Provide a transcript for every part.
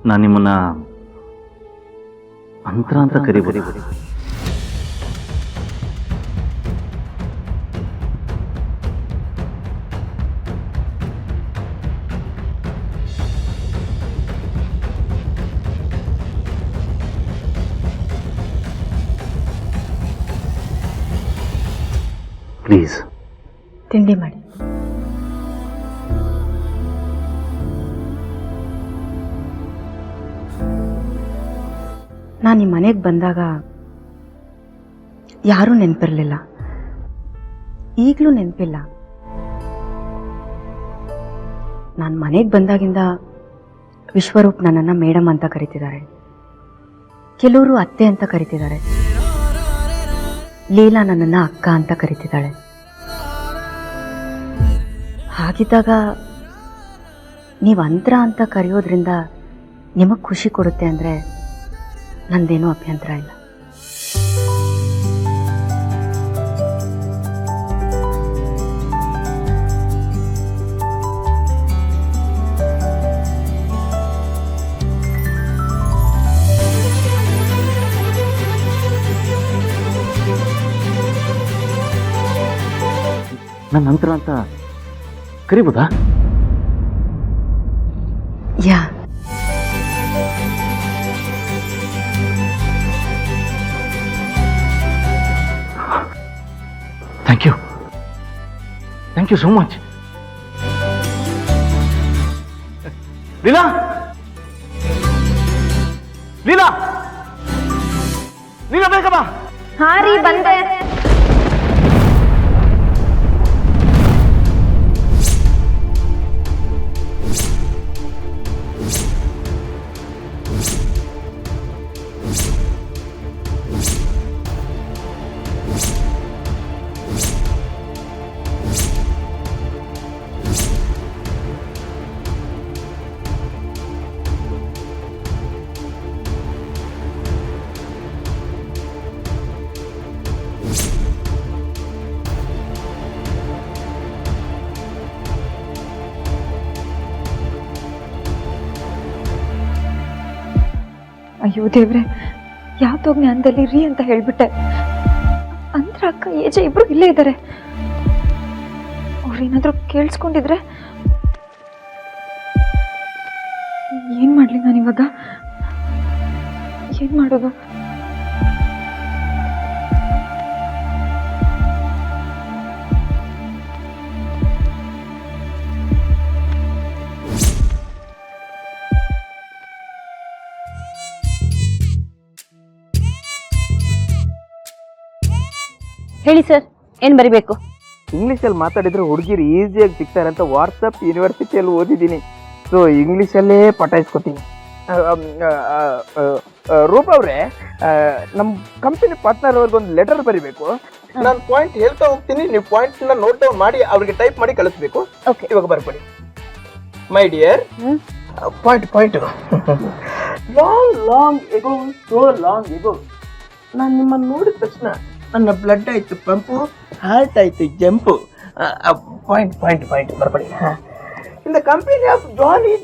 ನಾನು ನಿಮ್ಮನ್ನ ಮಂತ್ರ ಅಂತ ಕರಿಬೋದು. ಪ್ಲೀಸ್ ತಿಂಡಿ ಮಾಡಿ. ನಾನು ಈ ಮನೆಗೆ ಬಂದಾಗ ಯಾರೂ ನೆನಪಿರಲಿಲ್ಲ, ಈಗಲೂ ನೆನಪಿಲ್ಲ. ನಾನು ಮನೆಗೆ ಬಂದಾಗಿಂದ ವಿಶ್ವರೂಪ್ ನನ್ನನ್ನು ಮೇಡಮ್ ಅಂತ ಕರಿತಿದ್ದಾರೆ, ಕೆಲವರು ಅತ್ತೆ ಅಂತ ಕರಿತಿದ್ದಾರೆ, ಲೀಲಾ ನನ್ನನ್ನು ಅಕ್ಕ ಅಂತ ಕರಿತಿದ್ದಾಳೆ. ಹಾಗಿದ್ದಾಗ ನೀವು ಅಂತರ ಅಂತ ಕರೆಯೋದ್ರಿಂದ ನಿಮಗೆ ಖುಷಿ ಕೊಡುತ್ತೆ ಅಂದರೆ ನಂದೇನೂ ಅಭ್ಯಂತರ ಇಲ್ಲ. ನನ್ನ ನಂತರ ಅಂತ ಕರಿಬೋದಾ? Yeah thank you so much. Leela, Leela, Leela ಬೇಗ ಬಾ. ಹಾ ರೀ, ಬಂದೆ. ಅಯ್ಯೋ ದೇವ್ರೆ, ಯಾವ್ದೋ ಜ್ಞಾನದಲ್ಲಿ ರೀ ಅಂತ ಹೇಳ್ಬಿಟ್ಟೆ. ಅಂದ್ರ ಅಕ್ಕ ಏಜ ಇಬ್ರು ಇಲ್ಲೇ ಇದ್ದಾರೆ. ಅವ್ರೇನಾದ್ರೂ ಕೇಳಿಸ್ಕೊಂಡಿದ್ರೆ ಏನ್ ಮಾಡ್ಲಿ ನಾನಿವಾಗ? ಏನ್ ಮಾಡೋದು? ಹೇಳಿ ಸರ್, ಏನ್ ಬರಿಬೇಕು? ಇಂಗ್ಲೀಷಲ್ಲಿ ಮಾತಾಡಿದ್ರೆ ಹುಡುಗಿರು ಈಸಿಯಾಗಿ ಸಿಗ್ತಾರೆ ಅಂತ ವಾಟ್ಸಪ್ ಯೂನಿವರ್ಸಿಟಿಯಲ್ಲಿ ಓದಿದ್ದೀನಿ. ಸೊ ಇಂಗ್ಲೀಷಲ್ಲೇ ಪಟಾಯಿಸ್ಕೊತೀನಿ. ರೂಪ ಅವರೇ, ನಮ್ಮ ಕಂಪನಿ ಪಾರ್ಟ್ನರ್ ಅವ್ರಿಗೆ ಒಂದು ಲೆಟರ್ ಬರಿಬೇಕು. ನಾನು ಪಾಯಿಂಟ್ ಹೇಳ್ತಾ ಹೋಗ್ತೀನಿ, ನೀವು ಪಾಯಿಂಟ್ನ ನೋಟ್ ಡೌನ್ ಮಾಡಿ ಅವ್ರಿಗೆ ಟೈಪ್ ಮಾಡಿ ಕಳಿಸ್ಬೇಕು. ಓಕೆ, ಇವಾಗ ಬರ್ಕೊಡಿ. My dear, point long ago, so long ago, ನಾನು ನಿಮ್ಮನ್ನು ನೋಡಿದ ತಕ್ಷಣ ನನ್ನ ಬ್ಲಡ್ ಆಯ್ತು ಪಂಪು, ಹಾರ್ಟ್ ಆಯ್ತು ಜಂಪು. ಪಾಯಿಂಟ್ ಬರ್ಬೇಡಿ. In the company of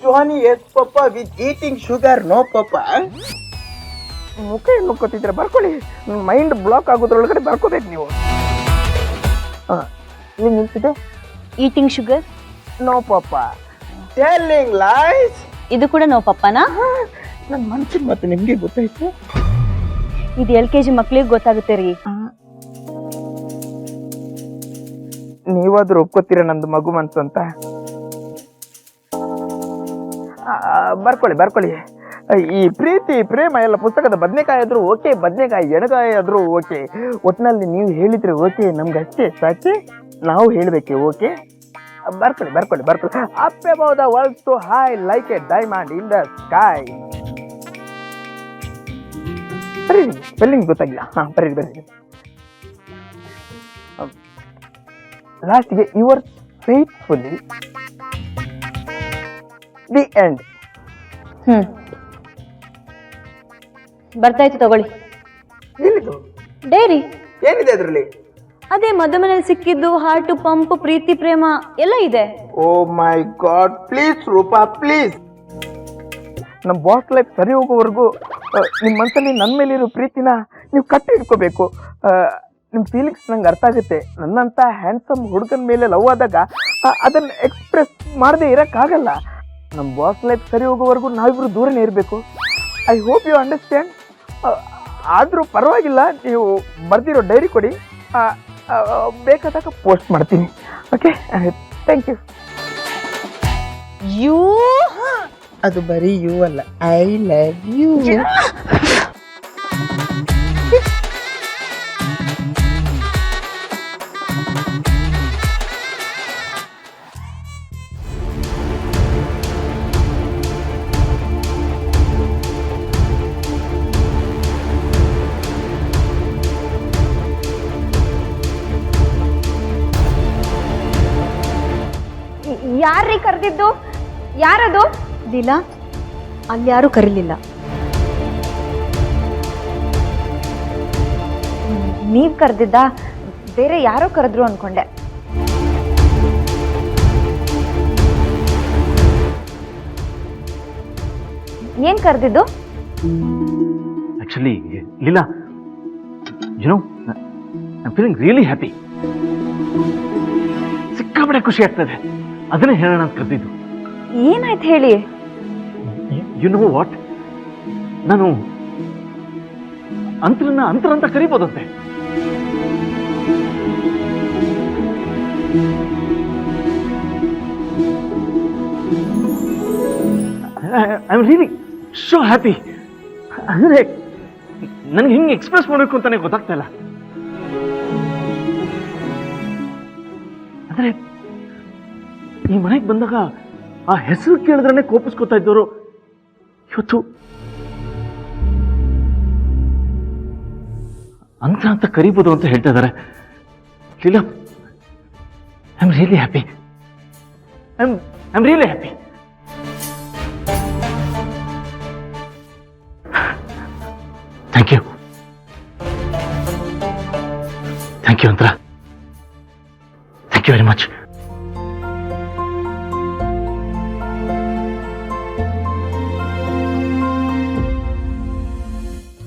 Johnny yes papa with eating sugar no papa. ಮುಖ ನುಕ್ಕೋತಿದ್ರೆ ಬರ್ಕೊಳ್ಳಿ, ಮೈಂಡ್ ಬ್ಲಾಕ್ ಆಗೋದ್ರೊಳಗಡೆ ಬರ್ಕೋಬೇಕು ನೀವು. ಏನು ನಿಲ್ಸಿದೆ? Eating sugar no papa, telling lies. ಇದು ಕೂಡ ನೋ ಪಪ್ಪನಾ? ನನ್ನ ಮನಸ್ಸಿನ ಮತ್ತೆ ನಿಮ್ಗೆ ಗೊತ್ತಾಯ್ತು. ಇದು LKG ಮಕ್ಳಿಗೆ ಗೊತ್ತಾಗುತ್ತೆ ರೀ. ನೀವಾದ್ರೂ ಒಪ್ಕೋತೀರ ನಂದು ಮಗು ಮನ್ಸು ಅಂತ? ಬರ್ಕೊಳ್ಳಿ. ಈ ಪ್ರೀತಿ ಪ್ರೇಮ ಎಲ್ಲ ಪುಸ್ತಕದ ಬದನೆಕಾಯಿ ಆದ್ರೂ ಓಕೆ, ಬದನೆಕಾಯಿ ಎಣಗಾಯಿ ಆದ್ರೂ ಓಕೆ, ಒಟ್ಟಿನಲ್ಲಿ ನೀವು ಹೇಳಿದ್ರೆ ಓಕೆ, ನಮ್ಗೆ ಅಷ್ಟೇ ಸಾಕೆ, ನಾವು ಹೇಳಬೇಕೆ ಓಕೆ. ಬರ್ಕೊಳ್ಳಿ. Up above the world too high like a diamond in the sky. ಬರೀ ಸ್ಪೆಲ್ಲಿಂಗ್ ಗೊತ್ತಾಗಿಲ್ಲ. ಬರೀ ಲಾಸ್ಟ್ಗೆ ಯುವರ್ ಫೇತ್ಫುಲಿ ದಿ ಎಂಡ್. ಬರ್ತಾಯ್ತು, ತಗೊಳ್ಳಿ. ಏನಿದು ಡೈರಿ? ಏನಿದೆ ಅದರಲ್ಲಿ? ಅದೇ ಮದುವೆ ಮನೇಲಿ ಸಿಕ್ಕಿದ್ದು, ಹಾರ್ಟ್, ಪಂಪ್, ಪ್ರೀತಿ, ಪ್ರೇಮ ಎಲ್ಲ ಇದೆ. ಓ ಮೈ ಗಾಡ್, ಪ್ಲೀಸ್ ರೂಪಾ ಪ್ಲೀಸ್. ನಮ್ಮ ಬಾಸ್ ಲೈಫ್ ಸರಿ ಹೋಗೋವರೆಗೂ ನಿಮ್ಮ ಮನಸ್ಸಲ್ಲಿ ನನ್ನ ಮೇಲಿರೋ ಪ್ರೀತಿನ ನೀವು ಕಟ್ಟಿ ಇಟ್ಕೋಬೇಕು. ನಿಮ್ಮ ಫೀಲಿಂಗ್ಸ್ ನಂಗೆ ಅರ್ಥ ಆಗುತ್ತೆ. ನನ್ನಂಥ ಹ್ಯಾಂಡ್ಸಮ್ ಹುಡುಗನ ಮೇಲೆ ಲವ್ ಆದಾಗ ಅದನ್ನು ಎಕ್ಸ್ಪ್ರೆಸ್ ಮಾಡದೆ ಇರೋಕ್ಕಾಗಲ್ಲ. ನಮ್ಮ ಬಾಸ್ ಲೈಫ್ ಸರಿ ಹೋಗೋವರೆಗೂ ನಾವಿಬ್ರು ದೂರನೇ ಇರಬೇಕು. I hope you understand. ಆದರೂ ಪರವಾಗಿಲ್ಲ, ನೀವು ಬರ್ದಿರೋ ಡೈರಿ ಕೊಡಿ, ಬೇಕಾದಾಗ ಪೋಸ್ಟ್ ಮಾಡ್ತೀನಿ. Okay, thank you. ಯು ಅದು ಬರೀ ಯು ಅಲ್ಲ, ಐ ಲವ್ ಯು. ಯಾರ್ರೀ ಕರೆದಿದ್ದು? ಯಾರದು? ಲೀಲಾ, ಅಲ್ಲಿ ಯಾರೂ ಕರೀಲಿಲ್ಲ. ನೀವ್ ಕರೆದಿದ್ದ? ಬೇರೆ ಯಾರೋ ಕರೆದ್ರು ಅನ್ಕೊಂಡೆ. ಏನ್ ಕರೆದಿದ್ದು? Actually Leela, you know, I feeling really happy. ಸಿಕ್ಕಾಪಟ್ಟೆ ಖುಷಿ ಆಗ್ತದೆ. ಅದನ್ನೇ ಹೇಳೋಣ ಅಂತ ಕರೆದಿದ್ದು. ಏನಾಯ್ತು ಹೇಳಿ. ಯು ನೋ ವಾಟ್, ನಾನು ಅಂತರ ಅಂತ ಕರಿಬೋದಂತೆ. I am really so happy. ಅಂದರೆ ನನಗೆ ಹಿಂಗೆ ಎಕ್ಸ್ಪ್ರೆಸ್ ಮಾಡಬೇಕು ಅಂತಾನೆ ಗೊತ್ತಾಗ್ತಾ ಇಲ್ಲ. ಅಂದರೆ ಈ ಮನೆಗೆ ಬಂದಾಗ ಆ ಹೆಸರು ಕೇಳಿದ್ರೆ ಕೋಪಿಸ್ಕೊತಾ ಇದ್ದವರು ಇವತ್ತು ಅಂತ ಕರಿಬೋದು ಅಂತ ಹೇಳ್ತಾ ಇದ್ದಾರೆ. Leela, I am really happy. I am really happy. Thank you. Thank you Antara. Thank you very much.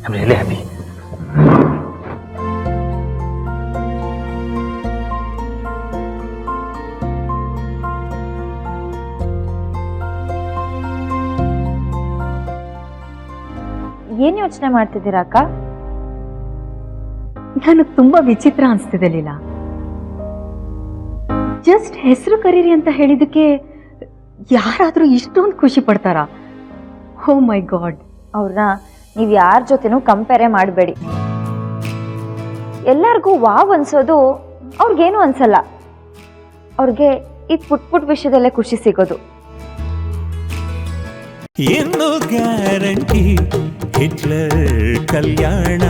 I'm really happy. ಏನ್ ಯೋಚನೆ ಮಾಡ್ತಿದ್ದೀರಾ ಅಕ್ಕ? ನನಗೆ ತುಂಬಾ ವಿಚಿತ್ರ ಅನಿಸ್ತಿದೆ ಲೀಲಾ. ಜಸ್ಟ್ ಹೆಸರು ಕರೀರಿ ಅಂತ ಹೇಳಿದಕ್ಕೆ ಯಾರಾದ್ರೂ ಇಷ್ಟೊಂದು ಖುಷಿ ಪಡ್ತಾರಾ? ಓ ಮೈ ಗಾಡ್. ಅವ್ರನ್ನ ನೀವ್ ಯಾರ ಜೊತೆನೂ ಕಂಪೇರೆ ಮಾಡಬೇಡಿ. ಎಲ್ಲರಿಗೂ ವಾವ್ ಅನ್ಸೋದು ಅವ್ರಿಗೇನು ಅನ್ಸಲ್ಲ. ಅವ್ರಿಗೆ ಈ ಪುಟ್ ವಿಷಯದಲ್ಲೇ ಖುಷಿ ಸಿಗೋದು. ಏನು ಗ್ಯಾರಂಟಿ ಹಿಟ್ಲರ್ ಕಲ್ಯಾಣ